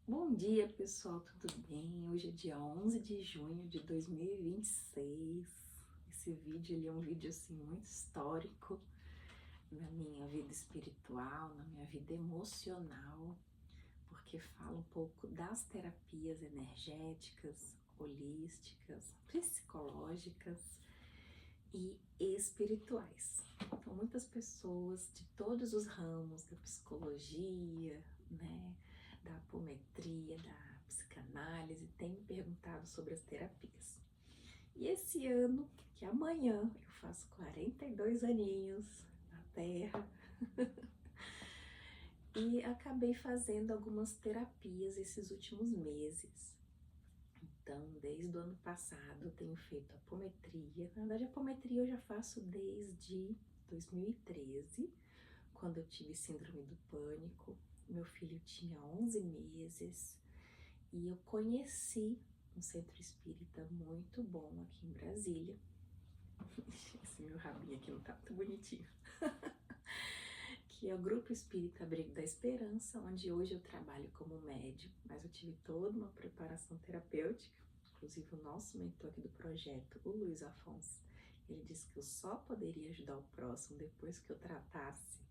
Bom dia, pessoal, tudo bem? Hoje é dia 11 de junho de 2026. Esse vídeo ele é um vídeo assim muito histórico na minha vida espiritual, na minha vida emocional, porque fala um pouco das terapias energéticas, holísticas, psicológicas e espirituais. Então, muitas pessoas de todos os ramos da psicologia, né, da apometria, da psicanálise, têm me perguntado sobre as terapias. E esse ano, que amanhã eu faço 42 aninhos na Terra, e acabei fazendo algumas terapias esses últimos meses. Então, desde o ano passado, eu tenho feito apometria. Na verdade, apometria eu já faço desde 2013, quando eu tive síndrome do pânico. Meu filho tinha 11 meses e eu conheci um centro espírita muito bom aqui em Brasília. Esse meu rabinho aqui não tá muito bonitinho. Que é o Grupo Espírita Abrigo da Esperança, onde hoje eu trabalho como médium, mas eu tive toda uma preparação terapêutica. Inclusive o nosso mentor aqui do projeto, o Luiz Afonso, ele disse que eu só poderia ajudar o próximo depois que eu tratasse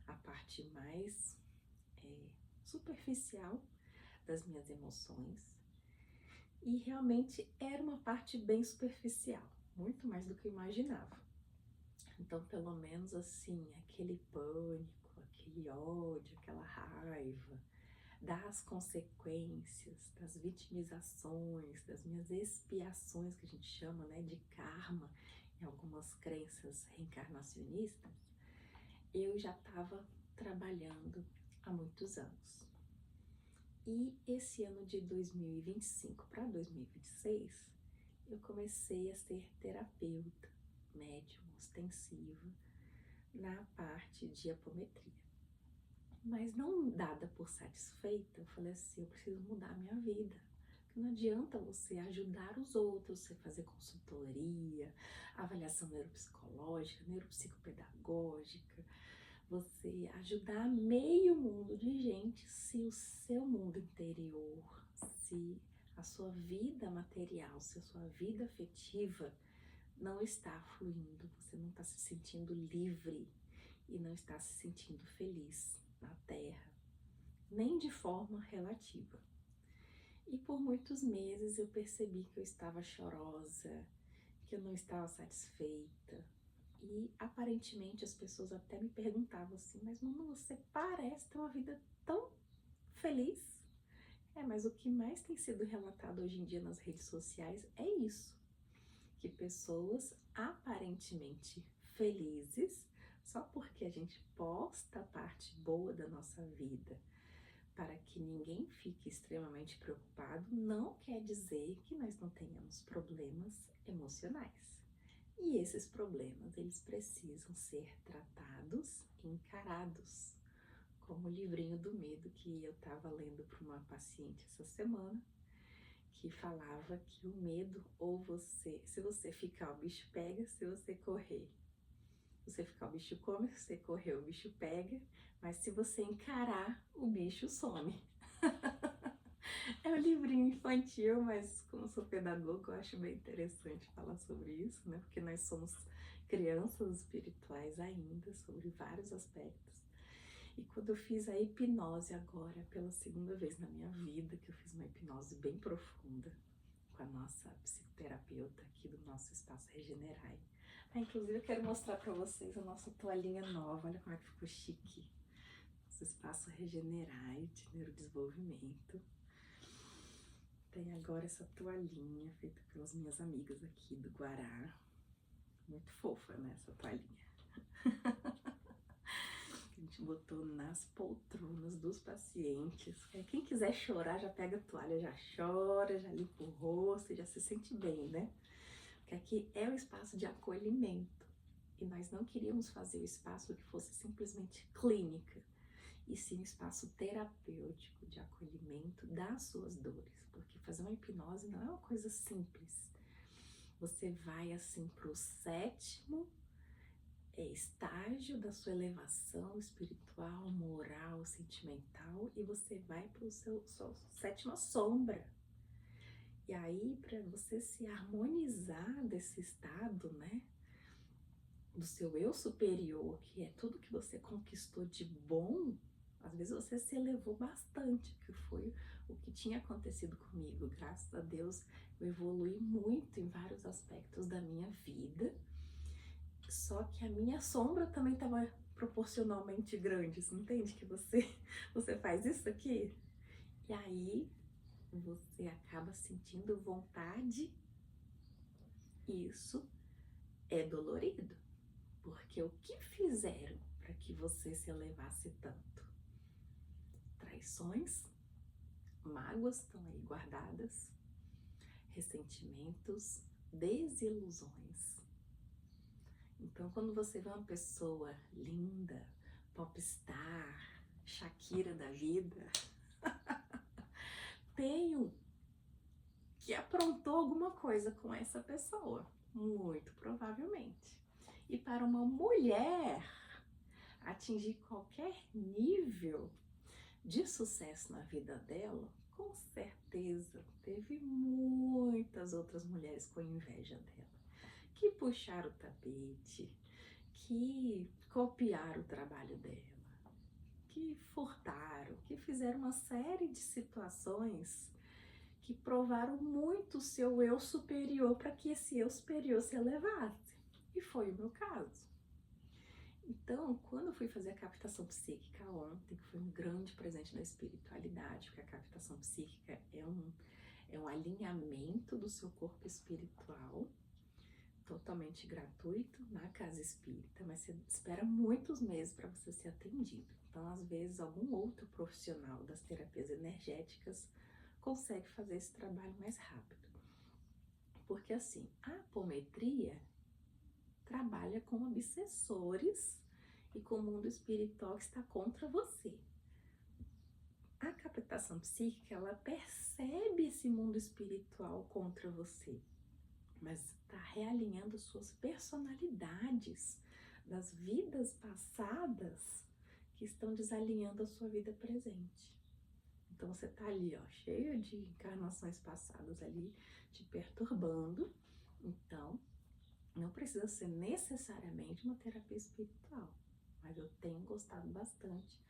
a parte mais superficial das minhas emoções. E realmente era uma parte bem superficial, muito mais do que eu imaginava. Então, pelo menos assim, aquele pânico, aquele ódio, aquela raiva, das consequências, das vitimizações, das minhas expiações, que a gente chama, né, de karma, em algumas crenças reencarnacionistas, eu já estava trabalhando há muitos anos. E esse ano de 2025 para 2026, eu comecei a ser terapeuta, médium ostensiva, na parte de apometria. Mas não dada por satisfeita, eu falei assim, eu preciso mudar a minha vida. Porque não adianta você ajudar os outros, você fazer consultoria, avaliação neuropsicológica, neuropsicopedagógica, você ajudar meio mundo de gente se o seu mundo interior, se a sua vida material, se a sua vida afetiva não está fluindo, você não está se sentindo livre e não está se sentindo feliz na Terra, nem de forma relativa. E por muitos meses eu percebi que eu estava chorosa, que eu não estava satisfeita. E aparentemente as pessoas até me perguntavam assim, mas Manu, você parece ter uma vida tão feliz. Mas o que mais tem sido relatado hoje em dia nas redes sociais é isso, que pessoas aparentemente felizes, só porque a gente posta a parte boa da nossa vida para que ninguém fique extremamente preocupado, não quer dizer que nós não tenhamos problemas emocionais. E esses problemas, eles precisam ser tratados e encarados, como o livrinho do medo que eu estava lendo para uma paciente essa semana, que falava que o medo, ou você, se você ficar, o bicho pega, se você correr, você ficar, o bicho come, se você correr, o bicho pega, mas se você encarar, o bicho some. É um livrinho infantil, mas como sou pedagoga, eu acho bem interessante falar sobre isso, né? Porque nós somos crianças espirituais ainda, sobre vários aspectos. E quando eu fiz a hipnose agora, pela segunda vez na minha vida, que eu fiz uma hipnose bem profunda com a nossa psicoterapeuta aqui do nosso Espaço Regenerai. Inclusive eu quero mostrar para vocês a nossa toalhinha nova, olha como é que ficou chique. Nosso Espaço Regenerai de Neurodesenvolvimento. Tem agora essa toalhinha feita pelas minhas amigas aqui do Guará. Muito fofa, né, essa toalhinha. A gente botou nas poltronas dos pacientes. Quem quiser chorar, já pega a toalha, já chora, já limpa o rosto, já se sente bem, né? Porque aqui é um espaço de acolhimento. E nós não queríamos fazer o espaço que fosse simplesmente clínica, e sim um espaço terapêutico de acolhimento das suas dores. Porque fazer uma hipnose não é uma coisa simples. Você vai assim para o sétimo estágio da sua elevação espiritual, moral, sentimental, e você vai para sua sétima sombra. E aí, para você se harmonizar desse estado, né, do seu eu superior, que é tudo que você conquistou de bom, às vezes você se elevou bastante, que foi o que tinha acontecido comigo. Graças a Deus, eu evolui muito em vários aspectos da minha vida, só que a minha sombra também estava proporcionalmente grande. Você entende que você faz isso aqui? E aí você acaba sentindo vontade. Isso é dolorido, porque o que fizeram para que você se elevasse tanto? Traições, mágoas estão aí guardadas, ressentimentos, desilusões. Então, quando você vê uma pessoa linda, popstar, Shakira da vida, tem que aprontou alguma coisa com essa pessoa, muito provavelmente. E para uma mulher atingir qualquer nível de sucesso na vida dela, com certeza teve muitas outras mulheres com inveja dela, que puxaram o tapete, que copiaram o trabalho dela, que furtaram, que fizeram uma série de situações que provaram muito o seu eu superior para que esse eu superior se elevasse. E foi o meu caso. Então, quando eu fui fazer a captação psíquica ontem, que foi um grande presente da espiritualidade, porque a captação psíquica é um alinhamento do seu corpo espiritual, totalmente gratuito, na casa espírita, mas você espera muitos meses para você ser atendido. Então, às vezes, algum outro profissional das terapias energéticas consegue fazer esse trabalho mais rápido. Porque assim, a apometria trabalha com obsessores e com o mundo espiritual que está contra você. A captação psíquica, ela percebe esse mundo espiritual contra você, mas está realinhando suas personalidades das vidas passadas que estão desalinhando a sua vida presente. Então você tá ali, ó, cheio de encarnações passadas ali te perturbando. Então, não precisa ser necessariamente uma terapia espiritual, mas eu tenho gostado bastante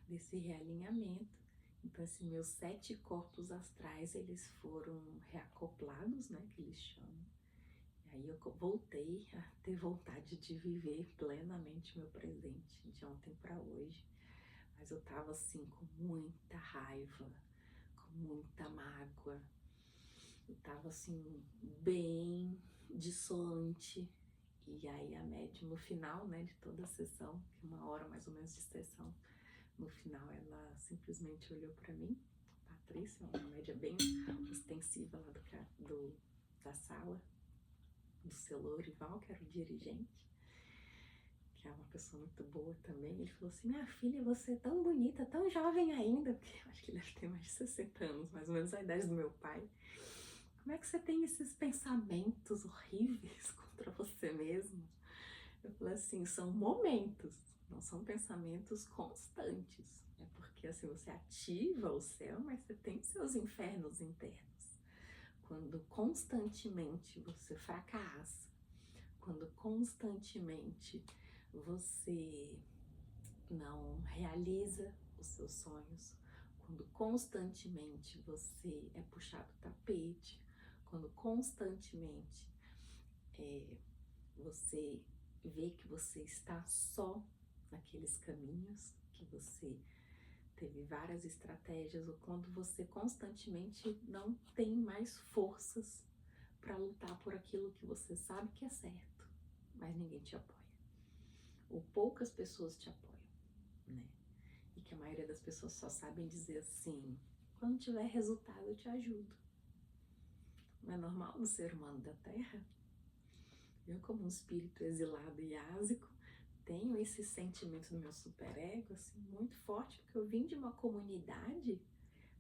desse realinhamento. Então, assim, meus 7 corpos astrais, eles foram reacoplados, né, que eles chamam. E aí eu voltei a ter vontade de viver plenamente meu presente de ontem para hoje. Mas eu tava assim com muita raiva, com muita mágoa. Eu tava assim bem dissonante. E aí a médium no final, né, de toda a sessão, que 1 hora mais ou menos de sessão, no final ela simplesmente olhou para mim, Patrícia, uma média bem ostensiva lá da sala, do seu Lourival, que era o dirigente, que é uma pessoa muito boa também. Ele falou assim: minha filha, você é tão bonita, tão jovem ainda, porque eu acho que ele deve ter mais de 60 anos, mais ou menos a idade do meu pai. Como é que você tem esses pensamentos horríveis contra você mesmo? Eu falei assim, são momentos, não são pensamentos constantes. É porque assim, você ativa o céu, mas você tem seus infernos internos. Quando constantemente você fracassa, quando constantemente você não realiza os seus sonhos, quando constantemente você é puxado o tapete, quando constantemente você vê que você está só naqueles caminhos, que você teve várias estratégias, ou quando você constantemente não tem mais forças para lutar por aquilo que você sabe que é certo, mas ninguém te apoia. Ou poucas pessoas te apoiam, né? E que a maioria das pessoas só sabem dizer assim: quando tiver resultado eu te ajudo. Não é normal no ser humano da Terra? Eu, como um espírito exilado e ásico, tenho esse sentimento no meu superego assim, muito forte, porque eu vim de uma comunidade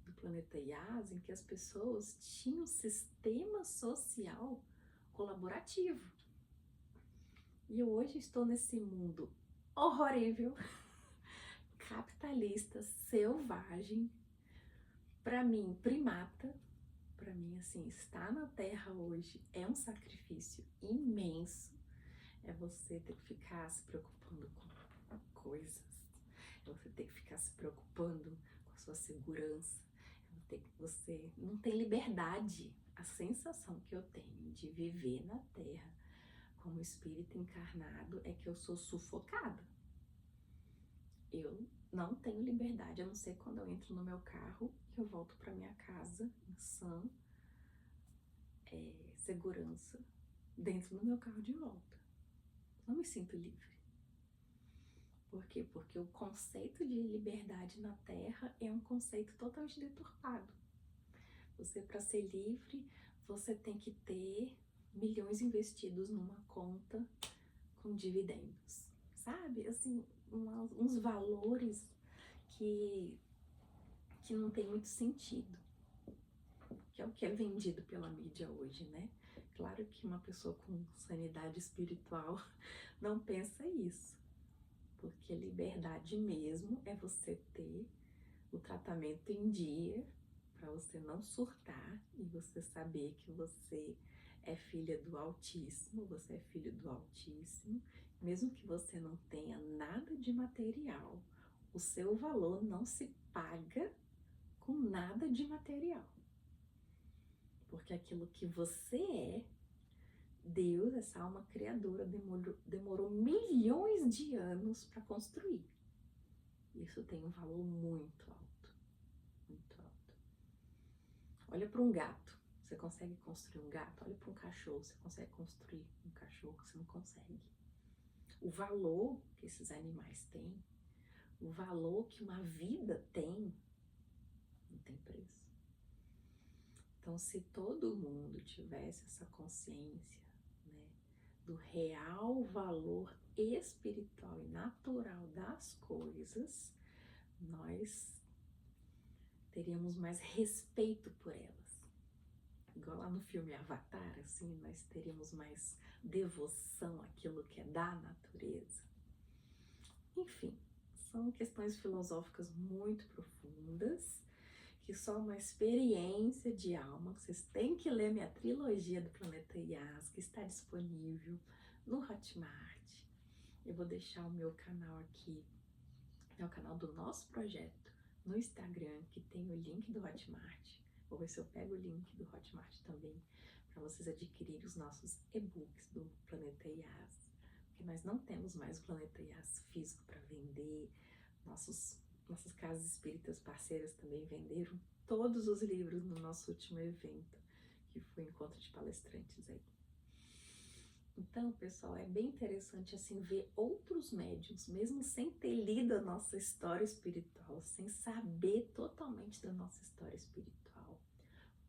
do planeta Yas em que as pessoas tinham um sistema social colaborativo. E eu hoje estou nesse mundo horrível, capitalista, selvagem, para mim, primata. Para mim, assim, estar na Terra hoje é um sacrifício imenso. É você ter que ficar se preocupando com coisas, é você ter que ficar se preocupando com a sua segurança, você não tem liberdade. A sensação que eu tenho de viver na Terra como espírito encarnado é que eu sou sufocada. Eu não tenho liberdade, a não ser quando eu entro no meu carro e eu volto para minha casa em sã segurança dentro do meu carro de volta. Não me sinto livre. Por quê? Porque o conceito de liberdade na Terra é um conceito totalmente deturpado. Você, para ser livre, você tem que ter milhões investidos numa conta com dividendos, sabe? Assim, uns valores que não tem muito sentido, que é o que é vendido pela mídia hoje, né? Claro que uma pessoa com sanidade espiritual não pensa isso, porque liberdade mesmo é você ter o tratamento em dia para você não surtar e você saber que você é filha do Altíssimo, você é filho do Altíssimo, mesmo que você não tenha nada de material, o seu valor não se paga com nada de material. Porque aquilo que você é, Deus, essa alma criadora, demorou milhões de anos para construir. Isso tem um valor muito alto, muito alto. Olha para um gato, você consegue construir um gato? Olha para um cachorro, você consegue construir um cachorro? Você não consegue. O valor que esses animais têm, o valor que uma vida tem, não tem preço. Então, se todo mundo tivesse essa consciência, né, do real valor espiritual e natural das coisas, nós teríamos mais respeito por elas. Igual lá no filme Avatar, assim, nós teríamos mais devoção àquilo que é da natureza. Enfim, são questões filosóficas muito profundas, que só uma experiência de alma. Vocês têm que ler minha trilogia do Planeta Yas, que está disponível no Hotmart. Eu vou deixar o meu canal aqui, é o canal do nosso projeto, no Instagram, que tem o link do Hotmart. Vou ver se eu pego o link do Hotmart também, para vocês adquirirem os nossos e-books do Planeta Yas, porque nós não temos mais o Planeta Yas físico para vender. Nossas casas espíritas parceiras também venderam todos os livros no nosso último evento, que foi o Encontro de Palestrantes aí. Então, pessoal, é bem interessante assim ver outros médiuns, mesmo sem ter lido a nossa história espiritual, sem saber totalmente da nossa história espiritual,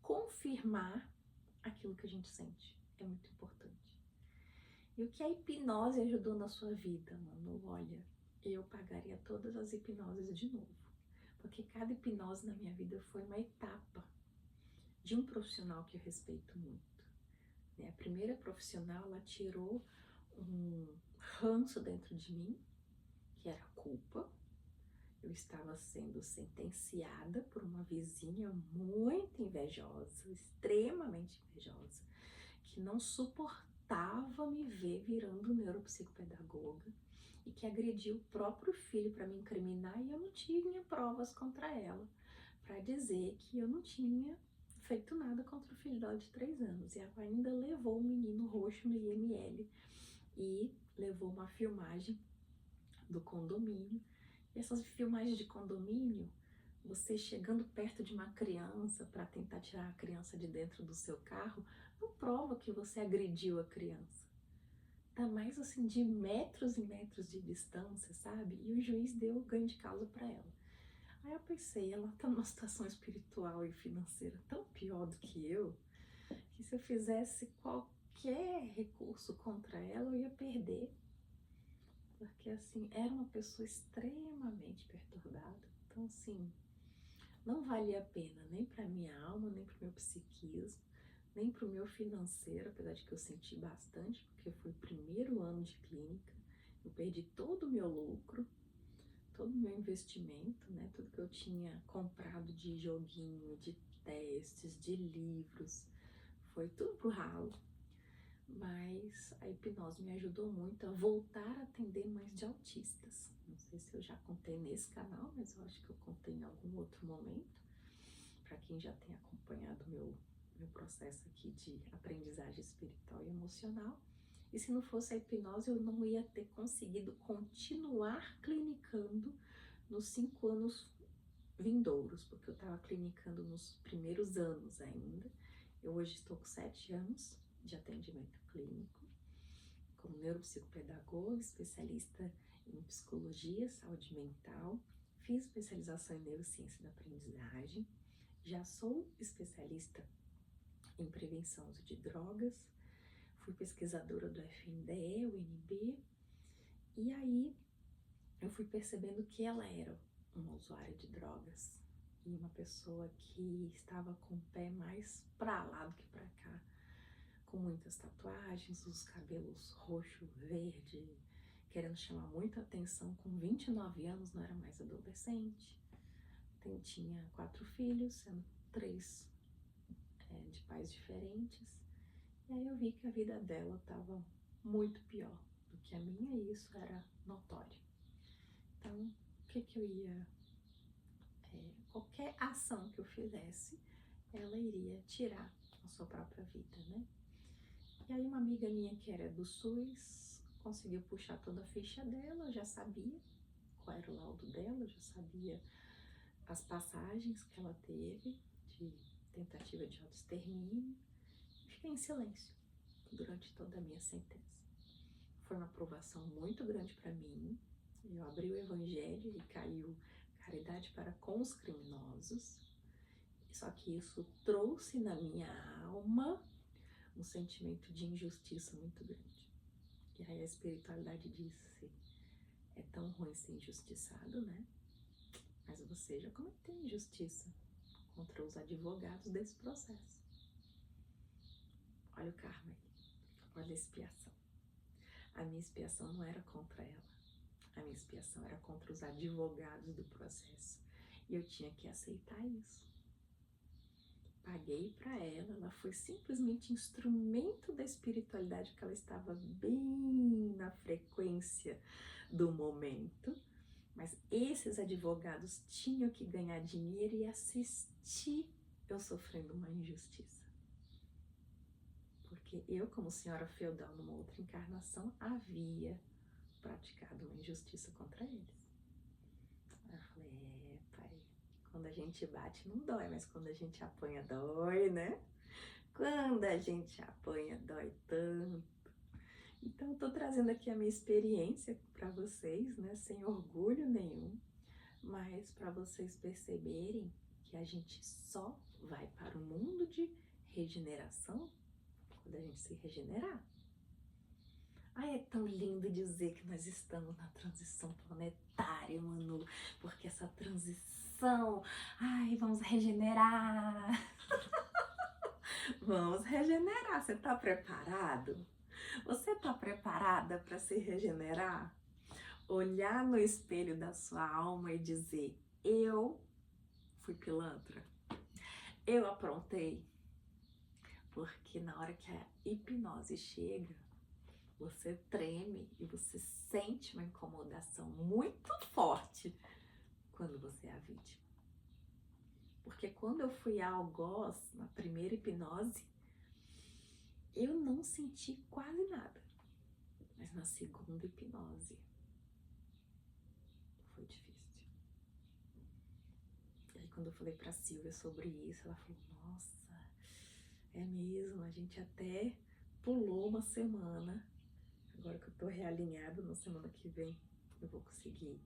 confirmar aquilo que a gente sente. É muito importante. E o que a hipnose ajudou na sua vida, mano? Olha, eu pagaria todas as hipnoses de novo, porque cada hipnose na minha vida foi uma etapa de um profissional que eu respeito muito. A primeira profissional, ela tirou um ranço dentro de mim, que era a culpa. Eu estava sendo sentenciada por uma vizinha muito invejosa, extremamente invejosa, que não suportava me ver virando neuropsicopedagoga e que agrediu o próprio filho para me incriminar, e eu não tinha provas contra ela para dizer que eu não tinha feito nada contra o filho dela de 3 anos. E ela ainda levou o menino roxo no IML e levou uma filmagem do condomínio. E essas filmagens de condomínio, você chegando perto de uma criança para tentar tirar a criança de dentro do seu carro, não prova que você agrediu a criança. Tá mais assim de metros e metros de distância, sabe? E o juiz deu ganho de causa para ela. Aí eu pensei, ela tá numa situação espiritual e financeira tão pior do que eu, que se eu fizesse qualquer recurso contra ela, eu ia perder. Porque assim, era uma pessoa extremamente perturbada. Então assim, não valia a pena nem para minha alma, nem para o meu psiquismo, nem pro meu financeiro, apesar de que eu senti bastante, porque foi o primeiro ano de clínica, eu perdi todo o meu lucro, todo o meu investimento, né? Tudo que eu tinha comprado de joguinho, de testes, de livros, foi tudo pro ralo. Mas a hipnose me ajudou muito a voltar a atender mais de autistas. Não sei se eu já contei nesse canal, mas eu acho que eu contei em algum outro momento. Para quem já tem acompanhado meu processo aqui de aprendizagem espiritual e emocional. E se não fosse a hipnose, eu não ia ter conseguido continuar clinicando nos 5 anos vindouros, porque eu estava clinicando nos primeiros anos ainda. Eu hoje estou com 7 anos de atendimento clínico, como neuropsicopedagoga, especialista em psicologia, saúde mental, fiz especialização em neurociência da aprendizagem, já sou especialista em prevenção de drogas, fui pesquisadora do FNDE, UNB, e aí eu fui percebendo que ela era uma usuária de drogas e uma pessoa que estava com o pé mais pra lá do que pra cá, com muitas tatuagens, os cabelos roxo, verde, querendo chamar muita atenção. Com 29 anos, não era mais adolescente. Tinha 4 filhos, sendo 3 de pais diferentes. E aí eu vi que a vida dela estava muito pior do que a minha, e isso era notório. Então, o que eu ia... qualquer ação que eu fizesse, ela iria tirar a sua própria vida, né? E aí uma amiga minha que era do SUS conseguiu puxar toda a ficha dela, eu já sabia qual era o laudo dela, eu já sabia as passagens que ela teve de tentativa de autoextermínio. Fiquei em silêncio durante toda a minha sentença. Foi uma provação muito grande para mim. Eu abri o evangelho e caiu caridade para com os criminosos. Só que isso trouxe na minha alma um sentimento de injustiça muito grande. E aí a espiritualidade disse: é tão ruim ser injustiçado, né? Mas você já cometeu injustiça contra os advogados desse processo. Olha o karma aí, olha a expiação. A minha expiação não era contra ela, a minha expiação era contra os advogados do processo. E eu tinha que aceitar isso. Paguei para ela foi simplesmente instrumento da espiritualidade, porque ela estava bem na frequência do momento. Mas esses advogados tinham que ganhar dinheiro e assistir eu sofrendo uma injustiça. Porque eu, como senhora feudal numa outra encarnação, havia praticado uma injustiça contra eles. Eu falei: pai, quando a gente bate não dói, mas quando a gente apanha dói, né? Quando a gente apanha dói tanto. Então eu tô trazendo aqui a minha experiência para vocês, né? Sem orgulho nenhum, mas para vocês perceberem que a gente só vai para o mundo de regeneração quando a gente se regenerar. Ai, é tão lindo dizer que nós estamos na transição planetária, Manu, porque essa transição, ai, vamos regenerar. Vamos regenerar. Você tá preparado? Você tá preparada para se regenerar? Olhar no espelho da sua alma e dizer: eu fui pilantra, eu aprontei. Porque na hora que a hipnose chega, você treme e você sente uma incomodação muito forte quando você é a vítima. Porque quando eu fui a algoz, na primeira hipnose, eu não senti quase nada. Mas na segunda hipnose, foi difícil. E aí quando eu falei pra Silvia sobre isso, ela falou: nossa, é mesmo, a gente até pulou uma semana. Agora que eu tô realinhado, na semana que vem eu vou conseguir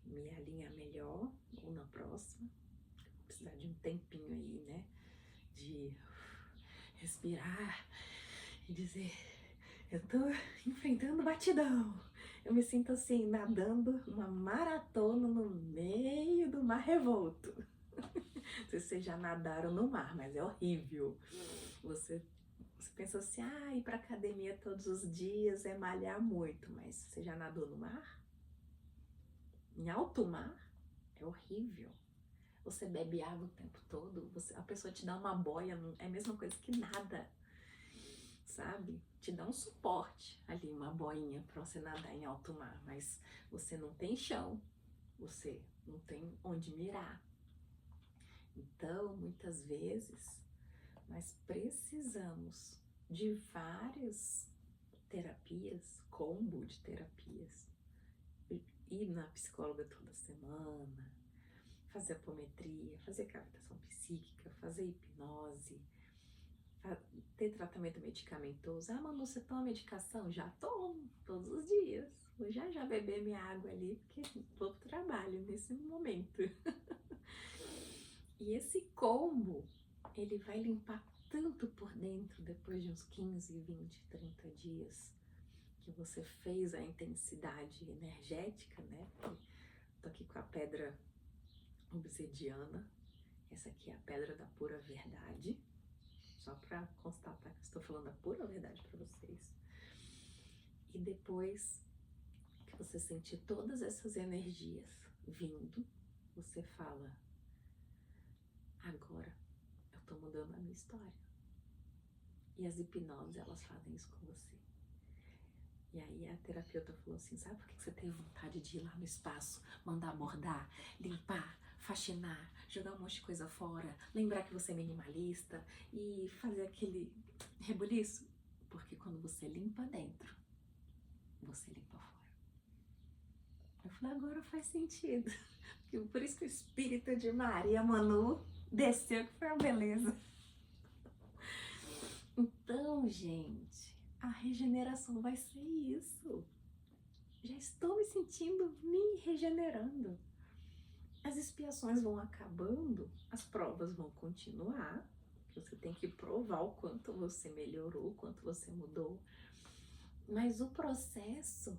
me alinhar melhor, ou na próxima. Vou precisar de um tempinho aí, né? De respirar e dizer: eu tô enfrentando batidão. Eu me sinto assim, nadando uma maratona no meio do mar revolto. Não sei se vocês já nadaram no mar, mas é horrível. Você, você pensa assim, ir pra academia todos os dias é malhar muito, mas você já nadou no mar? Em alto mar? É horrível. Você bebe água o tempo todo, a pessoa te dá uma boia, é a mesma coisa que nada, sabe? Te dá um suporte ali, uma boinha pra você nadar em alto mar, mas você não tem chão, você não tem onde mirar. Então, muitas vezes, nós precisamos de várias terapias, combo de terapias, ir na psicóloga toda semana, fazer apometria, fazer cavitação psíquica, fazer hipnose, ter tratamento medicamentoso. Manu, você toma medicação? Já tomo, todos os dias. Vou já beber minha água ali, porque vou pro trabalho nesse momento. E esse combo, ele vai limpar tanto por dentro depois de uns 15, 20, 30 dias que você fez a intensidade energética, né? Tô aqui com a pedra obsidiana. Essa aqui é a pedra da pura verdade. Só para constatar que estou falando a pura verdade para vocês. E depois que você sentir todas essas energias vindo, você fala: agora eu tô mudando a minha história. E as hipnoses, elas fazem isso com você. E aí a terapeuta falou assim, sabe por que você teve vontade de ir lá no espaço, mandar bordar, limpar, faxinar, jogar um monte de coisa fora, lembrar que você é minimalista e fazer aquele rebuliço? Porque quando você limpa dentro, você limpa fora. Eu falei, agora faz sentido. Por isso que o espírito de Maria Manu desceu, que foi uma beleza. Então, gente, a regeneração vai ser isso. Já estou me sentindo me regenerando. As expiações vão acabando, as provas vão continuar. Você tem que provar o quanto você melhorou, o quanto você mudou. Mas o processo,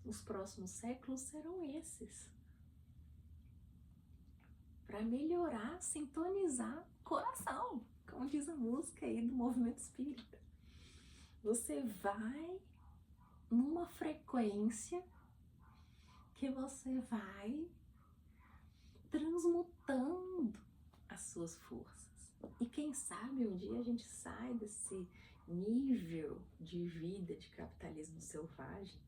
os próximos séculos serão esses. Para melhorar, sintonizar o coração, como diz a música aí do movimento espírita. Você vai numa frequência que você vai transmutando as suas forças. E quem sabe um dia a gente sai desse nível de vida de capitalismo selvagem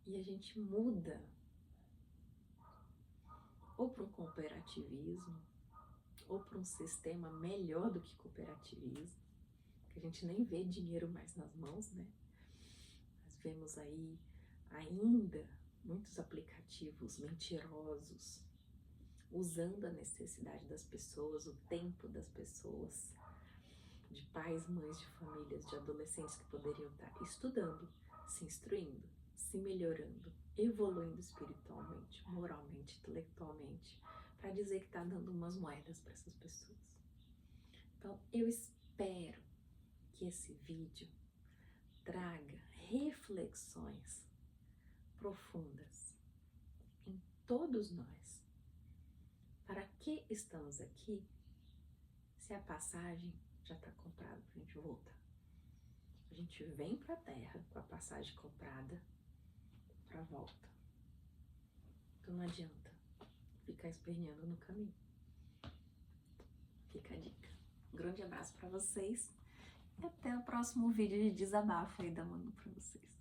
e a gente muda ou para um cooperativismo ou para um sistema melhor do que cooperativismo, que a gente nem vê dinheiro mais nas mãos, né? Nós vemos aí ainda muitos aplicativos mentirosos, usando a necessidade das pessoas, o tempo das pessoas, de pais, mães de famílias, de adolescentes que poderiam estar estudando, se instruindo, se melhorando, evoluindo espiritualmente, moralmente, intelectualmente, para dizer que está dando umas moedas para essas pessoas. Então, eu espero que esse vídeo traga reflexões profundas em todos nós. Para que estamos aqui se a passagem já está comprada para a gente voltar? A gente vem para a Terra com a passagem comprada para volta. Então não adianta ficar esperneando no caminho. Fica a dica. Um grande abraço para vocês e até o próximo vídeo de desabafo aí da Manu para vocês.